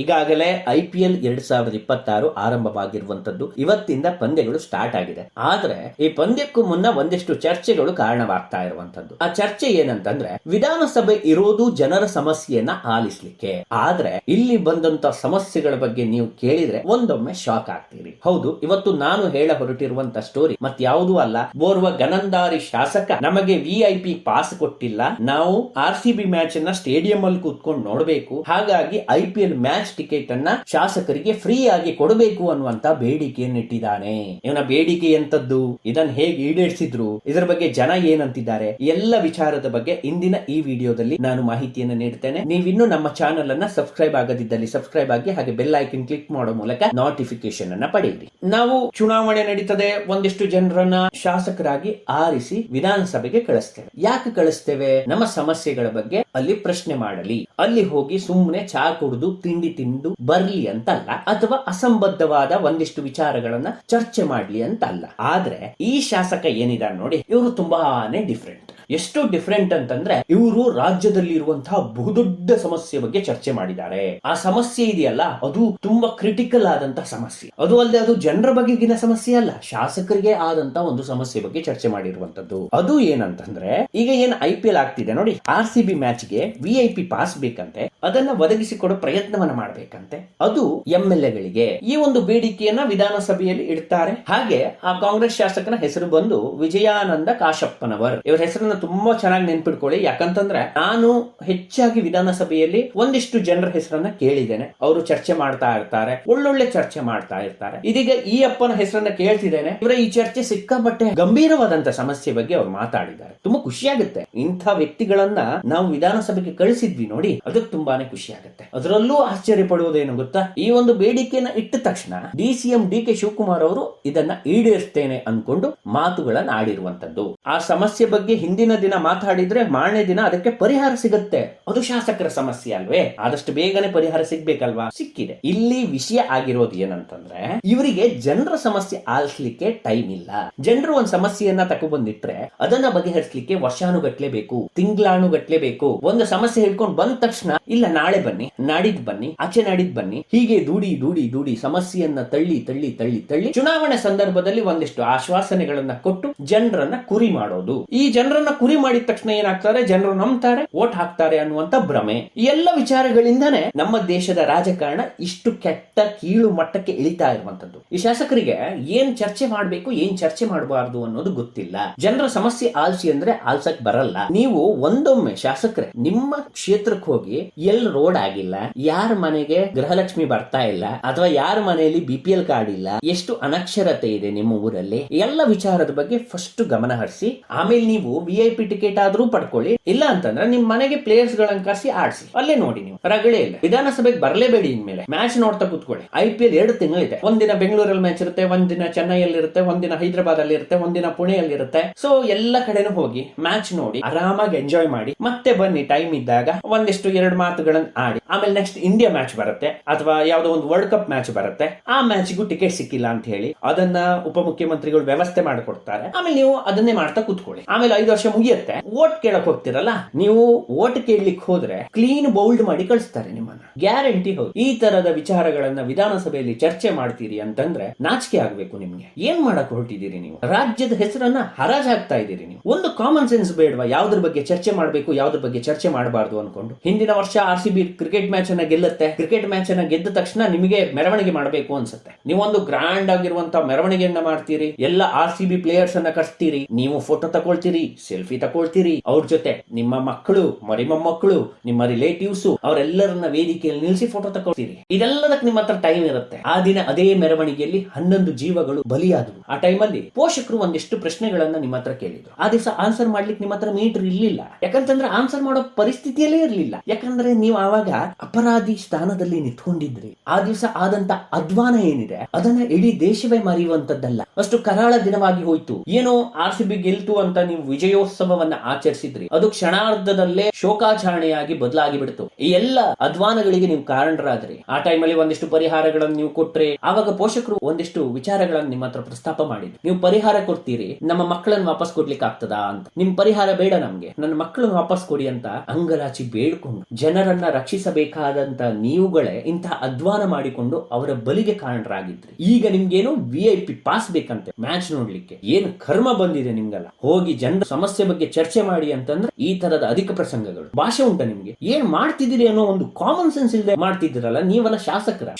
ಈಗಾಗಲೇ IPL 2026 ಆರಂಭವಾಗಿರುವಂತದ್ದು. ಇವತ್ತಿಂದ ಪಂದ್ಯಗಳು ಸ್ಟಾರ್ಟ್ ಆಗಿದೆ. ಆದ್ರೆ ಈ ಪಂದ್ಯಕ್ಕೂ ಮುನ್ನ ಒಂದಿಷ್ಟು ಚರ್ಚೆಗಳು ಕಾರಣವಾಗ್ತಾ ಇರುವಂತದ್ದು. ಆ ಚರ್ಚೆ ಏನಂತಂದ್ರೆ, ವಿಧಾನಸಭೆ ಇರೋದು ಜನರ ಸಮಸ್ಯೆಯನ್ನ ಆಲಿಸ್ಲಿಕ್ಕೆ. ಆದ್ರೆ ಇಲ್ಲಿ ಬಂದಂತ ಸಮಸ್ಯೆಗಳ ಬಗ್ಗೆ ನೀವು ಕೇಳಿದ್ರೆ ಒಂದೊಮ್ಮೆ ಶಾಕ್ ಆಗ್ತೀರಿ. ಹೌದು, ಇವತ್ತು ನಾನು ಹೇಳ ಹೊರಟಿರುವಂತ ಸ್ಟೋರಿ ಮತ್ಯಾವುದೂ ಅಲ್ಲ. ಓರ್ವ ಗನಂದಾರಿ ಶಾಸಕ ನಮಗೆ VIP ಪಾಸ್ ಕೊಟ್ಟಿಲ್ಲ, ನಾವು RCB ಮ್ಯಾಚ್ ಅನ್ನ ಸ್ಟೇಡಿಯಂ ಅಲ್ಲಿ ಕೂತ್ಕೊಂಡು ನೋಡಬೇಕು, ಹಾಗಾಗಿ IPL ಮ್ಯಾಚ್ ಟಿಕೆಟ್ ಅನ್ನ ಶಾಸಕರಿಗೆ ಫ್ರೀ ಆಗಿ ಕೊಡಬೇಕು ಅನ್ನುವಂತ ಬೇಡಿಕೆಯನ್ನು ಇಟ್ಟಿದ್ದಾನೆ. ಇವನ ಬೇಡಿಕೆ ಎಂತದ್ದು, ಇದನ್ನ ಹೇಗೆ ಈಡೇರಿಸಿದ್ರು, ಇದರ ಬಗ್ಗೆ ಜನ ಏನಂತಿದ್ದಾರೆ, ಎಲ್ಲ ವಿಚಾರದ ಬಗ್ಗೆ ಇಂದಿನ ಈ ವಿಡಿಯೋದಲ್ಲಿ ನಾನು ಮಾಹಿತಿಯನ್ನು ನೀಡುತ್ತೇನೆ. ನೀವಿನ್ನೂ ನಮ್ಮ ಚಾನೆಲ್ ಅನ್ನ ಸಬ್ಸ್ಕ್ರೈಬ್ ಆಗದಿದ್ದಲ್ಲಿ ಸಬ್ಸ್ಕ್ರೈಬ್ ಆಗಿ, ಹಾಗೆ ಬೆಲ್ ಐಕನ್ ಕ್ಲಿಕ್ ಮಾಡೋ ಮೂಲಕ ನೋಟಿಫಿಕೇಶನ್ ಅನ್ನ ಪಡೆಯಿರಿ. ನಾವು ಚುನಾವಣೆ ನಡೀತದೆ, ಒಂದಿಷ್ಟು ಜನರನ್ನ ಶಾಸಕರಾಗಿ ಆರಿಸಿ ವಿಧಾನಸಭೆಗೆ ಕಳಿಸ್ತೇವೆ. ಯಾಕೆ ಕಳಿಸ್ತೇವೆ? ನಮ್ಮ ಸಮಸ್ಯೆಗಳ ಬಗ್ಗೆ ಅಲ್ಲಿ ಪ್ರಶ್ನೆ ಮಾಡಲಿ, ಅಲ್ಲಿ ಹೋಗಿ ಸುಮ್ಮನೆ ಚಾ ಕುಡಿದು ತಿಂಡಿ ತಿಂದು ಬರ್ಲಿ ಅಂತಲ್ಲ, ಅಥವಾ ಅಸಂಬದ್ಧವಾದ ಒಂದಿಷ್ಟು ವಿಚಾರಗಳನ್ನ ಚರ್ಚೆ ಮಾಡ್ಲಿ ಅಂತಲ್ಲ. ಆದ್ರೆ ಈ ಶಾಸಕ ಏನಿದ್ದಾರೆ ನೋಡಿ, ಇವರು ತುಂಬಾನೇ ಡಿಫ್ರೆಂಟ್. ಎಷ್ಟು ಡಿಫ್ರೆಂಟ್ ಅಂತಂದ್ರೆ, ಇವರು ರಾಜ್ಯದಲ್ಲಿ ಇರುವಂತಹ ಬಹುದೊಡ್ಡ ಸಮಸ್ಯೆ ಬಗ್ಗೆ ಚರ್ಚೆ ಮಾಡಿದ್ದಾರೆ. ಆ ಸಮಸ್ಯೆ ಇದೆಯಲ್ಲ, ಅದು ತುಂಬಾ ಕ್ರಿಟಿಕಲ್ ಆದಂತಹ ಸಮಸ್ಯೆ. ಅದು ಅಲ್ಲದೆ ಅದು ಜನರ ಬಗೆಗಿನ ಸಮಸ್ಯೆ ಅಲ್ಲ, ಶಾಸಕರಿಗೆ ಆದಂತ ಒಂದು ಸಮಸ್ಯೆ ಬಗ್ಗೆ ಚರ್ಚೆ ಮಾಡಿರುವಂತದ್ದು. ಅದು ಏನಂತಂದ್ರೆ, ಈಗ ಏನ್ IPL ಆಗ್ತಿದೆ ನೋಡಿ, RCB ಮ್ಯಾಚ್ ಗೆ VIP ಪಾಸ್ ಬೇಕಂತೆ, ಅದನ್ನ ಒದಗಿಸಿಕೊಡೋ ಪ್ರಯತ್ನವನ್ನ ಮಾಡ್ಬೇಕಂತೆ. ಅದು MLA ಗಳಿಗೆ ಈ ಒಂದು ಬೇಡಿಕೆಯನ್ನ ವಿಧಾನಸಭೆಯಲ್ಲಿ ಇಡ್ತಾರೆ. ಹಾಗೆ ಆ ಕಾಂಗ್ರೆಸ್ ಶಾಸಕನ ಹೆಸರು ಬಂದು ವಿಜಯಾನಂದ ಕಾಶಪ್ಪನವರ್. ಇವರ ಹೆಸರನ್ನ ತುಂಬಾ ಚೆನ್ನಾಗಿ ನೆನ್ಪಿಟ್ಕೊಳ್ಳಿ. ಯಾಕಂತಂದ್ರೆ ನಾನು ಹೆಚ್ಚಾಗಿ ವಿಧಾನಸಭೆಯಲ್ಲಿ ಒಂದಿಷ್ಟು ಜನರ ಹೆಸರನ್ನ ಕೇಳಿದ್ದೇನೆ. ಅವರು ಚರ್ಚೆ ಮಾಡ್ತಾ ಇರ್ತಾರೆ, ಒಳ್ಳೊಳ್ಳೆ ಚರ್ಚೆ ಮಾಡ್ತಾ ಇರ್ತಾರೆ. ಇದೀಗ ಈ ಅಪ್ಪನ ಹೆಸರನ್ನ ಕೇಳ್ತಿದ್ದೇನೆ. ಇವರ ಈ ಚರ್ಚೆ ಸಿಕ್ಕಾಪಟ್ಟೆ ಗಂಭೀರವಾದಂತ ಸಮಸ್ಯೆ ಬಗ್ಗೆ ಅವ್ರು ಮಾತಾಡಿದ್ದಾರೆ. ತುಂಬಾ ಖುಷಿಯಾಗುತ್ತೆ. ಇಂಥ ವ್ಯಕ್ತಿಗಳನ್ನ ನಾವು ವಿಧಾನಸಭೆಗೆ ಕಳಿಸಿದ್ವಿ ನೋಡಿ, ಅದಕ್ಕೆ ತುಂಬಾನೇ ಖುಷಿ ಆಗುತ್ತೆ. ಅದರಲ್ಲೂ ಆಶ್ಚರ್ಯ ಪಡುವುದೇನು ಗೊತ್ತಾ, ಈ ಒಂದು ಬೇಡಿಕೆಯನ್ನ ಇಟ್ಟ ತಕ್ಷಣ DCM DK ಶಿವಕುಮಾರ್ ಅವರು ಇದನ್ನ ಈಡೇರಿಸ್ತೇನೆ ಅನ್ಕೊಂಡು ಮಾತುಗಳನ್ನ ಆಡಿರುವಂತದ್ದು. ಆ ಸಮಸ್ಯೆ ಬಗ್ಗೆ ಹಿಂದಿನ ದಿನ ಮಾತಾಡಿದ್ರೆ ಮಾರನೇ ದಿನ ಅದಕ್ಕೆ ಪರಿಹಾರ ಸಿಗುತ್ತೆ. ಅದು ಶಾಸಕರ ಸಮಸ್ಯೆ ಅಲ್ವೇ, ಆದಷ್ಟು ಬೇಗನೆ ಪರಿಹಾರ ಸಿಗ್ಬೇಕಲ್ವಾ? ಸಿಕ್ಕಿದೆ. ಇಲ್ಲಿ ವಿಷಯ ಆಗಿರೋದು ಏನಂತಂದ್ರೆ, ಇವರಿಗೆ ಜನರ ಸಮಸ್ಯೆ ಆಲಿಸ್ಲಿಕ್ಕೆ ಟೈಮ್ ಇಲ್ಲ. ಜನರು ಒಂದ್ ಸಮಸ್ಯೆಯನ್ನ ತಗೊಬಂದಿಟ್ರೆ ಅದನ್ನ ಬಗೆಹರಿಸಲಿಕ್ಕೆ ವರ್ಷಾನುಗಟ್ಲೆ ಬೇಕು, ತಿಂಗಳಾನುಗಟ್ಲೆ ಬೇಕು. ಒಂದು ಸಮಸ್ಯೆ ಹೇಳ್ಕೊಂಡು ಬಂದ ತಕ್ಷಣ ಇಲ್ಲ ನಾಳೆ ಬನ್ನಿ, ನಾಡಿದ್ ಬನ್ನಿ, ಆಚೆ ನಾಡಿದ್ ಬನ್ನಿ, ಹೀಗೆ ದೂಡಿ ದೂಡಿ ದೂಡಿ ಸಮಸ್ಯೆಯನ್ನ ತಳ್ಳಿ ತಳ್ಳಿ ತಳ್ಳಿ ತಳ್ಳಿ ಚುನಾವಣೆ ಸಂದರ್ಭದಲ್ಲಿ ಒಂದಿಷ್ಟು ಆಶ್ವಾಸನೆಗಳನ್ನ ಕೊಟ್ಟು ಜನರನ್ನ ಕುರಿ ಮಾಡೋದು. ಈ ಜನರನ್ನ ಕುರಿ ಮಾಡಿದ ತಕ್ಷಣ ಏನಾಗ್ತಾರೆ, ಜನರು ನಂಬ್ತಾರೆ, ವೋಟ್ ಹಾಕ್ತಾರೆ ಅನ್ನುವಂತ ಭ್ರಮೆ. ಈ ಎಲ್ಲ ವಿಚಾರಗಳಿಂದಾನೇ ನಮ್ಮ ದೇಶದ ರಾಜಕಾರಣ ಇಷ್ಟು ಕೆಟ್ಟ ಕೀಳು ಮಟ್ಟಕ್ಕೆ ಇಳಿತಾ ಇರುವಂತದ್ದು. ಈ ಶಾಸಕರಿಗೆ ಏನ್ ಚರ್ಚೆ ಮಾಡ್ಬೇಕು, ಏನ್ ಚರ್ಚೆ ಮಾಡಬಾರ್ದು ಅನ್ನೋದು ಗೊತ್ತಿಲ್ಲ. ಜನರ ಸಮಸ್ಯೆ ಆಲ್ಸಿ ಅಂದ್ರೆ ಆಲ್ಸಕ್ ಬರಲ್ಲ. ನೀವು ಒಂದೊಮ್ಮೆ ಶಾಸಕರೇ ನಿಮ್ಮ ಕ್ಷೇತ್ರಕ್ಕೆ ಹೋಗಿ, ಎಲ್ ರೋಡ್ ಆಗಿಲ್ಲ, ಯಾರ ಮನೆಗೆ ಗೃಹಲಕ್ಷ್ಮಿ ಬರ್ತಾ ಇಲ್ಲ, ಅಥವಾ ಯಾರ ಮನೆಯಲ್ಲಿ BPL ಕಾರ್ಡ್ ಇಲ್ಲ, ಎಷ್ಟು ಅನಕ್ಷರತೆ ಇದೆ ನಿಮ್ಮ ಊರಲ್ಲಿ, ಎಲ್ಲ ವಿಚಾರದ ಬಗ್ಗೆ ಫಸ್ಟ್ ಗಮನ ಹರಿಸಿ. ಆಮೇಲೆ ನೀವು VIP ಟಿಕೆಟ್ ಆದ್ರೂ ಪಡ್ಕೊಳ್ಳಿ, ಇಲ್ಲ ಅಂತಂದ್ರೆ ನಿಮ್ ಮನೆಗೆ ಪ್ಲೇಯರ್ಸ್ ಗಳನ್ನ ಕರೆಸಿ ಆಡ್ಸಿ. ಅಲ್ಲೇ ನೋಡಿ, ನೀವು ರಗಳೇ ಇಲ್ಲ. ವಿಧಾನಸಭೆಗೆ ಬರಲೇಬೇಡಿ. ಇನ್ಮೇಲೆ ಮ್ಯಾಚ್ ನೋಡ್ತಾ ಕೂತ್ಕೊಳ್ಳಿ. IPL 2 ತಿಂಗಳಿದೆ. ಒಂದಿನ ಬೆಂಗಳೂರಲ್ಲಿ ಮ್ಯಾಚ್ ಇರುತ್ತೆ, ಒಂದಿನ ಚೆನ್ನೈಯಲ್ಲಿ ಇರುತ್ತೆ, ಒಂದಿನ ಹೈದರಾಬಾದ್ ಅಲ್ಲಿ ಇರುತ್ತೆ, ಒಂದಿನ ಪುಣೆಯಲ್ಲಿ ಇರುತ್ತೆ. ಸೊ ಎಲ್ಲ ಕಡೆನೂ ಹೋಗಿ ಮ್ಯಾಚ್ ನೋಡಿ ಆರಾಮಾಗಿ ಎಂಜಾಯ್ ಮಾಡಿ ಮತ್ತೆ ಬನ್ನಿ. ಟೈಮ್ ಇದ್ದಾಗ ಒಂದಿಷ್ಟು 2 ಮಾತುಗಳನ್ನ ಆಡಿ. ಆಮೇಲೆ ನೆಕ್ಸ್ಟ್ ಇಂಡಿಯಾ ಮ್ಯಾಚ್ ಬರುತ್ತೆ, ಅಥವಾ ಯಾವ್ದೋ ಒಂದು ವರ್ಲ್ಡ್ ಕಪ್ ಮ್ಯಾಚ್ ಬರುತ್ತೆ, ಆ ಮ್ಯಾಚ್ಗೂ ಟಿಕೆಟ್ ಸಿಕ್ಕಿಲ್ಲ ಅಂತ ಹೇಳಿ ಅದನ್ನ ಉಪಮುಖ್ಯಮಂತ್ರಿಗಳು ವ್ಯವಸ್ಥೆ ಮಾಡಿಕೊಡ್ತಾರೆ. ಆಮೇಲೆ ನೀವು ಅದನ್ನೇ ಮಾಡ್ತಾ ಕೂತ್ಕೊಳ್ಳಿ. ಆಮೇಲೆ 5 ವರ್ಷ ಮುಗಿಯುತ್ತೆ, ವೋಟ್ ಕೇಳಕ್ ಹೋಗ್ತಿರಲ್ಲ, ನೀವು ವೋಟ್ ಕೇಳಲಿಕ್ಕೆ ಹೋದ್ರೆ ಕ್ಲೀನ್ ಬೌಲ್ಡ್ ಮಾಡಿ ಕಳಿಸ್ತಾರೆ ನಿಮ್ಮನ್ನ, ಗ್ಯಾರಂಟಿ. ಹೌದು, ಈ ತರದ ವಿಚಾರಗಳನ್ನ ವಿಧಾನಸಭೆಯಲ್ಲಿ ಚರ್ಚೆ ಮಾಡ್ತೀರಿ ಅಂತಂದ್ರೆ ನಾಚಿಕೆ ಆಗ್ಬೇಕು ನಿಮ್ಗೆ. ಏನ್ ಮಾಡಕ್ ಹೊರಟಿದ್ದೀರಿ ನೀವು? ರಾಜ್ಯದ ಹೆಸರನ್ನ ಹರಾಜ್ ಹಾಕ್ತಾ ಇದ್ದೀರಿ ನೀವು. ಒಂದು ಕಾಮನ್ ಸೆನ್ಸ್ ಬೇಡವಾ? ಯಾವ್ದ್ರ ಬಗ್ಗೆ ಚರ್ಚೆ ಮಾಡ್ಬೇಕು, ಯಾವ್ದ್ರ ಬಗ್ಗೆ ಚರ್ಚೆ ಮಾಡಬಾರ್ದು ಅನ್ಕೊಂಡು. ಹಿಂದಿನ ವರ್ಷ RCB ಕ್ರಿಕೆಟ್ ಮ್ಯಾಚ್ ಅನ್ನ ಗೆಲ್ಲುತ್ತೆ. ಕ್ರಿಕೆಟ್ ಮ್ಯಾಚ್ ಅನ್ನ ಗೆದ್ದ ತಕ್ಷಣ ನಿಮಗೆ ಮೆರವಣಿಗೆ ಮಾಡಬೇಕು ಅನ್ಸುತ್ತೆ. ನೀವೊಂದು ಗ್ರಾಂಡ್ ಆಗಿರುವಂತಹ ಮೆರವಣಿಗೆಯನ್ನ ಮಾಡ್ತೀರಿ, ಎಲ್ಲ RCB ಪ್ಲೇಯರ್ಸ್ ಅನ್ನ ಕರ್ಸ್ತೀರಿ, ನೀವು ಫೋಟೋ ತಗೊಳ್ತೀರಿ, ಸೆಲ್ಫಿ ತಗೊಳ್ತೀರಿ, ಅವ್ರ ಜೊತೆ ನಿಮ್ಮ ಮಕ್ಕಳು, ಮರಿ ಮೊಮ್ಮಕ್ಕಳು, ನಿಮ್ಮ ರಿಲೇಟಿವ್ಸ್ ಅವರೆಲ್ಲರನ್ನ ವೇದಿಕೆಯಲ್ಲಿ ನಿಲ್ಲಿಸಿ ಫೋಟೋ ತಗೊಳ್ತೀರಿ. ಇದೆಲ್ಲದಕ್ಕೆ ನಿಮ್ಮ ಹತ್ರ ಟೈಮ್ ಇರುತ್ತೆ. ಆ ದಿನ ಅದೇ ಮೆರವಣಿಗೆಯಲ್ಲಿ 11 ಜೀವಗಳು ಬಲಿಯಾದವು. ಆ ಟೈಮಲ್ಲಿ ಪೋಷಕರು ಒಂದಿಷ್ಟು ಪ್ರಶ್ನೆಗಳನ್ನ ನಿಮ್ಮ ಹತ್ರ ಕೇಳಿದ್ರು. ಆ ದಿವಸ ಆನ್ಸರ್ ಮಾಡ್ಲಿಕ್ಕೆ ನಿಮ್ಮ ಹತ್ರ ಮೀಟರ್ ಇರ್ಲಿಲ್ಲ. ಯಾಕಂತಂದ್ರೆ ಆನ್ಸರ್ ಮಾಡೋ ಪರಿಸ್ಥಿತಿಯಲ್ಲೇ ಇರ್ಲಿಲ್ಲ. ಯಾಕಂದ್ರೆ ನೀವು ಆವಾಗ ಅಪರಾಧಿ ಸ್ಥಾನದಲ್ಲಿ ನಿಂತ್ಕೊಂಡಿದ್ರಿ. ಆ ದಿವಸ ಆದಂತ ಅಧ್ವಾನ ಏನಿದೆ ಅದನ್ನ ಇಡೀ ದೇಶವೇ ಮರೆಯುವಂತದ್ದಲ್ಲ. ಅಷ್ಟು ಕರಾಳ ದಿನವಾಗಿ ಹೋಯ್ತು. ಏನೋ RCB ಗೆಲ್ತು ಅಂತ ನೀವು ವಿಜಯೋತ್ಸವ ವಿಜಯೋತ್ಸವವನ್ನ ಆಚರಿಸಿದ್ರಿ, ಅದು ಕ್ಷಣಾರ್ಧದಲ್ಲೇ ಶೋಕಾಚರಣೆಯಾಗಿ ಬದಲಾಗಿ ಬಿಡ್ತು. ಈ ಎಲ್ಲ ಅಧ್ವಾನಗಳಿಗೆ ನೀವು ಕಾರಣರಾದ್ರಿ. ಆ ಟೈಮಲ್ಲಿ ಒಂದಿಷ್ಟು ಪರಿಹಾರಗಳನ್ನು ನೀವು ಕೊಟ್ರೆ, ಆವಾಗ ಪೋಷಕರು ಒಂದಿಷ್ಟು ವಿಚಾರಗಳನ್ನು ನಿಮ್ಮ ಹತ್ರ ಪ್ರಸ್ತಾಪ ಮಾಡಿದ್ರು. ನೀವು ಪರಿಹಾರ ಕೊಡ್ತೀರಿ, ನಮ್ಮ ಮಕ್ಕಳನ್ನು ವಾಪಸ್ ಕೊಡ್ಲಿಕ್ಕೆ ಆಗ್ತದಾ ಅಂತ. ನಿಮ್ ಪರಿಹಾರ ಬೇಡ, ನಮ್ಗೆ ನನ್ನ ಮಕ್ಕಳನ್ನು ವಾಪಸ್ ಕೊಡಿ ಅಂತ ಅಂಗಲಾಚಿ ಬೇಡ್ಕೊಂಡು ಜನರನ್ನ ರಕ್ಷಿಸಬೇಕಾದಂತ ನೀವುಗಳೇ ಇಂತಹ ಅಧ್ವಾನ ಮಾಡಿಕೊಂಡು ಅವರ ಬಲಿಗೆ ಕಾರಣರಾಗಿದ್ರಿ. ಈಗ ನಿಮ್ಗೇನು VIP ಪಾಸ್ ಬೇಕಂತೆ ಮ್ಯಾಚ್ ನೋಡ್ಲಿಕ್ಕೆ. ಏನು ಕರ್ಮ ಬಂದಿದೆ ನಿಮ್ಗೆಲ್ಲ. ಹೋಗಿ ಜನರ ಸಮಸ್ಯೆ ಬಗ್ಗೆ ಚರ್ಚೆ ಮಾಡಿ ಅಂತಂದ್ರೆ ಈ ತರದ ಅಧಿಕ ಪ್ರಸಂಗಗಳು. ಭಾಷೆ ಉಂಟ ನಿಮ್ಗೆ? ಏನ್ ಮಾಡ್ತಿದ್ದೀರಿ ಅನ್ನೋ ಒಂದು ಕಾಮನ್ ಸೆನ್ಸ್ ಇಲ್ಲದೆ ಮಾಡ್ತಿದ್ದೀರಲ್ಲ ನೀವೆಲ್ಲ.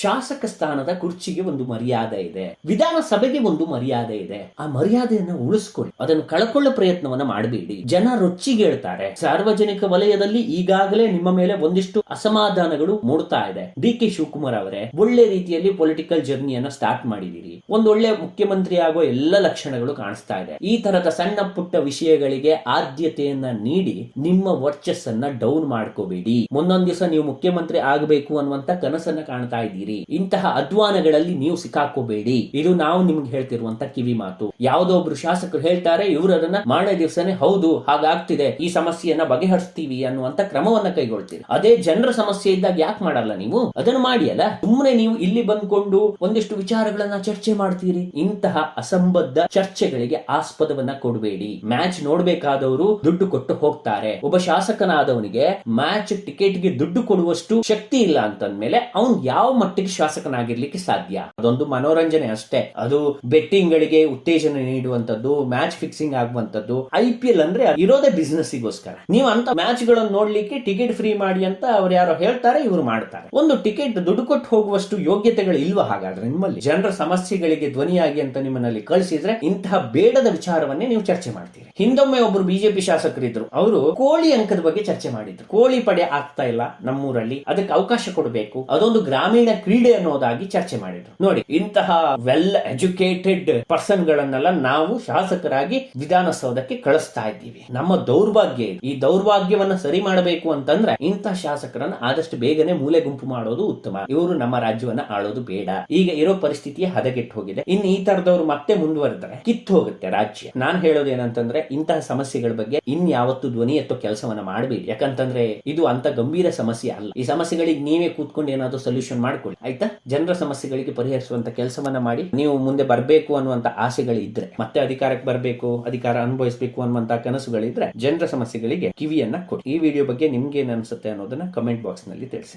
ಶಾಸಕ ಸ್ಥಾನದ ಕುರ್ಚಿಗೆ ಒಂದು ಮರ್ಯಾದೆ ಇದೆ, ವಿಧಾನಸಭೆಗೆ ಒಂದು ಮರ್ಯಾದೆ ಇದೆ. ಆ ಮರ್ಯಾದೆಯನ್ನ ಉಳಿಸ್ಕೊಳ್ಳಿ, ಅದನ್ನು ಕಳ್ಕೊಳ್ಳೋ ಪ್ರಯತ್ನವನ್ನ ಮಾಡಬೇಡಿ. ಜನ ರೊಚ್ಚಿಗೇಳ್ತಾರೆ. ಸಾರ್ವಜನಿಕ ವಲಯದಲ್ಲಿ ಈಗಾಗಲೇ ನಿಮ್ಮ ಮೇಲೆ ಒಂದಿಷ್ಟು ಅಸಮಾಧಾನಗಳು ಮೂಡ್ತಾ ಇದೆ. DK ಶಿವಕುಮಾರ್ ಅವರೇ, ಒಳ್ಳೆ ರೀತಿಯಲ್ಲಿ ಪೊಲಿಟಿಕಲ್ ಜರ್ನಿಯನ್ನ ಸ್ಟಾರ್ಟ್ ಮಾಡಿದಿರಿ. ಒಂದೊಳ್ಳೆ ಮುಖ್ಯಮಂತ್ರಿ ಆಗೋ ಎಲ್ಲ ಲಕ್ಷಣಗಳು ಕಾಣಿಸ್ತಾ ಇದೆ. ಈ ತರದ ಸಣ್ಣ ಪುಟ್ಟ ವಿಷಯಗಳಿಗೆ ಆದ್ಯತೆಯನ್ನ ನೀಡಿ ನಿಮ್ಮ ವರ್ಚಸ್ಸನ್ನ ಡೌನ್ ಮಾಡ್ಕೋಬೇಡಿ. ಮುಂದೊಂದ್ ದಿವಸ ನೀವು ಮುಖ್ಯಮಂತ್ರಿ ಆಗಬೇಕು ಅನ್ನುವಂತ ಕನಸನ್ನ ಕಾಣ್ತಾ ಇದ್ದೀರಿ. ಇಂತಹ ಅಧ್ವಾನಗಳಲ್ಲಿ ನೀವು ಸಿಕ್ಕಾಕೋಬೇಡಿ. ಇದು ನಾವು ನಿಮ್ಗೆ ಹೇಳ್ತಿರುವಂತ ಕಿವಿ ಮಾತು. ಯಾವುದೋ ಒಬ್ರು ಶಾಸಕರು ಹೇಳ್ತಾರೆ, ಇವರು ಅದನ್ನ ಮಾಡೋ ದಿವಸನೇ ಹೌದು ಹಾಗಾಗ್ತಿದೆ, ಈ ಸಮಸ್ಯೆಯನ್ನ ಬಗೆಹರಿಸ್ತೀವಿ ಅನ್ನುವಂತ ಕ್ರಮವನ್ನ ಕೈಗೊಳ್ತೀರಿ. ಅದೇ ಜನರ ಸಮಸ್ಯೆ ಇದ್ದಾಗ ಯಾಕೆ ಮಾಡಲ್ಲ ನೀವು? ಅದನ್ನು ಮಾಡಿ ಅಲ್ಲ. ಸುಮ್ಮನೆ ನೀವು ಇಲ್ಲಿ ಬಂದ್ಕೊಂಡು ಒಂದಿಷ್ಟು ವಿಚಾರಗಳನ್ನ ಚರ್ಚೆ ಮಾಡ್ತೀರಿ. ಇಂತಹ ಅಸಂಬದ್ಧ ಚರ್ಚೆಗಳಿಗೆ ಆಸ್ಪದವನ್ನ ಕೊಡಬೇಡಿ. ಮ್ಯಾಚ್ ನೋಡ್ಬೇಕಾದವರು ದುಡ್ಡು ಕೊಟ್ಟು ಹೋಗ್ತಾರೆ. ಒಬ್ಬ ಶಾಸಕನಾದವನಿಗೆ ಮ್ಯಾಚ್ ಟಿಕೆಟ್ಗೆ ದುಡ್ಡು ಕೊಡುವಷ್ಟು ಶಕ್ತಿ ಇಲ್ಲ ಅಂತಂದ್ಮೇಲೆ ಅವನು ಯಾವ ಮಟ್ಟಿಗೆ ಶಾಸಕನಾಗಿರ್ಲಿಕ್ಕೆ ಸಾಧ್ಯ? ಅದೊಂದು ಮನೋರಂಜನೆ ಅಷ್ಟೇ. ಅದು ಬೆಟ್ಟಿಂಗ್ ಗಳಿಗೆ ಉತ್ತೇಜನ ನೀಡುವಂತದ್ದು, ಮ್ಯಾಚ್ ಫಿಕ್ಸಿಂಗ್ ಆಗುವಂತದ್ದು. IPL ಅಂದ್ರೆ ಇರೋದೇ ಬಿಸಿನೆಸ್ ಗೋಸ್ಕರ. ನೀವು ಅಂತ ಮ್ಯಾಚ್ ಗಳನ್ನು ನೋಡ್ಲಿಕ್ಕೆ ಟಿಕೆಟ್ ಫ್ರೀ ಮಾಡಿ ಅಂತ ಅವ್ರು ಯಾರೋ ಹೇಳ್ತಾರೆ, ಇವರು ಮಾಡ್ತಾರೆ. ಒಂದು ಟಿಕೆಟ್ ದುಡ್ಡು ಕೊಟ್ಟು ಹೋಗುವಷ್ಟು ಯೋಗ್ಯತೆಗಳು ಇಲ್ವಾ ಹಾಗಾದ್ರೆ ನಿಮ್ಮಲ್ಲಿ? ಜನರ ಸಮಸ್ಯೆಗಳಿಗೆ ಧ್ವನಿಯಾಗಿ ಅಂತ ನಿಮ್ಮನ್ನಲ್ಲಿ ಕಳಿಸಿದ್ರೆ ಇಂತಹ ಬೇಡದ ವಿಚಾರವನ್ನೇ ನೀವು ಚರ್ಚೆ ಮಾಡ್ತೀರಿ. ಹಿಂದೊಮ್ಮೆ ಒಬ್ರು BJP ಶಾಸಕರಿದ್ರು, ಅವರು ಕೋಳಿ ಅಂಕದ ಬಗ್ಗೆ ಚರ್ಚೆ ಮಾಡಿದ್ರು. ಕೋಳಿ ಪಡೆ ಆಗ್ತಾ ಇಲ್ಲ ನಮ್ಮೂರಲ್ಲಿ, ಅದಕ್ಕೆ ಅವಕಾಶ ಕೊಡಬೇಕು, ಅದೊಂದು ಗ್ರಾಮೀಣ ಕ್ರೀಡೆ ಅನ್ನೋದಾಗಿ ಚರ್ಚೆ ಮಾಡಿದ್ರು. ನೋಡಿ, ಇಂತಹ ವೆಲ್ ಎಜುಕೇಟೆಡ್ ಪರ್ಸನ್ ಗಳನ್ನೆಲ್ಲ ನಾವು ಶಾಸಕರಾಗಿ ವಿಧಾನಸೌಧಕ್ಕೆ ಕಳಿಸ್ತಾ ಇದ್ದೀವಿ. ನಮ್ಮ ದೌರ್ಭಾಗ್ಯ ಇದು. ಈ ದೌರ್ಭಾಗ್ಯವನ್ನ ಸರಿ ಮಾಡಬೇಕು ಅಂತಂದ್ರೆ ಇಂತಹ ಶಾಸಕರನ್ನ ಆದಷ್ಟು ಬೇಗನೆ ಮೂಲೆ ಗುಂಪು ಮಾಡೋದು ಉತ್ತಮ. ಇವರು ನಮ್ಮ ರಾಜ್ಯವನ್ನ ಆಳೋದು ಬೇಡ. ಈಗ ಇರೋ ಪರಿಸ್ಥಿತಿಯೇ ಹದಗೆಟ್ಟು ಹೋಗಿದೆ. ಇನ್ನು ಈ ತರದವರು ಮತ್ತೆ ಮುಂದುವರೆದರೆ ಕಿತ್ತು ಹೋಗುತ್ತೆ ರಾಜ್ಯ. ನಾನು ಹೇಳೋದೇನಂತಂದ್ರೆ ಇಂತಹ ಸಮಸ್ಯೆಗಳ ಬಗ್ಗೆ ಇನ್ಯಾವತ್ತು ಧ್ವನಿ ಎತ್ತೋ ಕೆಲಸವನ್ನ ಮಾಡಬೇಡಿ. ಯಾಕಂತಂದ್ರೆ ಇದು ಅಂತ ಗಂಭೀರ ಸಮಸ್ಯೆ ಅಲ್ಲ. ಈ ಸಮಸ್ಯೆಗಳಿಗೆ ನೀವೇ ಕೂತ್ಕೊಂಡು ಏನಾದ್ರು ಸೊಲ್ಯೂಷನ್ ಮಾಡ್ಕೊಳ್ಳಿ, ಆಯ್ತಾ? ಜನರ ಸಮಸ್ಯೆಗಳಿಗೆ ಪರಿಹರಿಸುವಂತ ಕೆಲಸವನ್ನ ಮಾಡಿ. ನೀವು ಮುಂದೆ ಬರಬೇಕು ಅನ್ನುವಂತ ಆಸೆಗಳಿದ್ರೆ, ಮತ್ತೆ ಅಧಿಕಾರಕ್ಕೆ ಬರಬೇಕು, ಅಧಿಕಾರ ಅನುಭವಿಸಬೇಕು ಅನ್ನುವಂತ ಕನಸುಗಳಿದ್ರೆ ಜನರ ಸಮಸ್ಯೆಗಳಿಗೆ ಕಿವಿಯನ್ನ ಕೊಡಿ. ಈ ವಿಡಿಯೋ ಬಗ್ಗೆ ನಿಮ್ಗೆ ಏನ್ ಅನ್ಸುತ್ತೆ ಅನ್ನೋದನ್ನ ಕಮೆಂಟ್ ಬಾಕ್ಸ್ ನಲ್ಲಿ ತಿಳಿಸಿ.